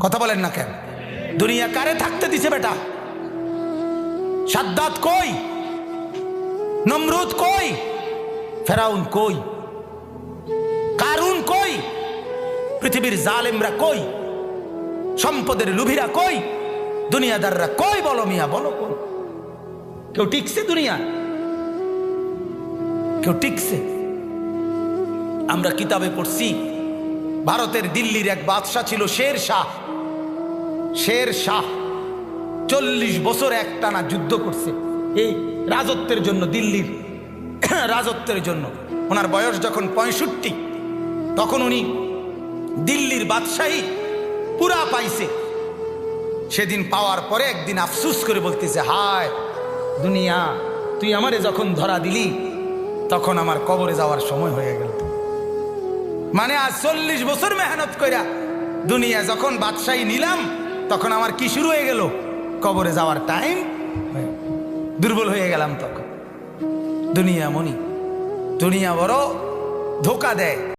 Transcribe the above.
কথা বলেন না কেন? দুনিয়া কারে থাকতে দিছে বেটা? সাদ্দাত কই? নমরুদ কই? ফেরাউন কই? কারুন কই? পৃথিবীর জালেমরা কই? সম্পদের লুভিরা কই? দুনিয়াদাররা কই? বলো মিয়া, বলো কই? কেউ টিকছে দুনিয়া? কেউ টিকছে? আমরা কিতাবে পড়ছি ভারতের দিল্লির এক বাদশা ছিল শের শাহ। শের শাহ 40 বছর একটানা যুদ্ধ করছে এই রাজত্বের জন্য, দিল্লির রাজত্বের জন্য। ওনার বয়স যখন 65, তখন উনি দিল্লির বাদশাহী পুরা পাইছে। সেদিন পাওয়ার পরে একদিন আফসুস করে বলতেছে, হায় দুনিয়া, তুই আমারে যখন ধরা দিলি তখন আমার কবরে যাওয়ার সময় হয়ে গেল। মানে আজ 40 বছর মেহনত কইরা দুনিয়া যখন বাদশাহী নিলাম, তখন আমার কি শুরু হয়ে গেল? কবরে যাওয়ার টাইম। দুর্বল হয়ে গেলাম তখন। দুনিয়া মনি, দুনিয়া বড় ধোকা দেয়।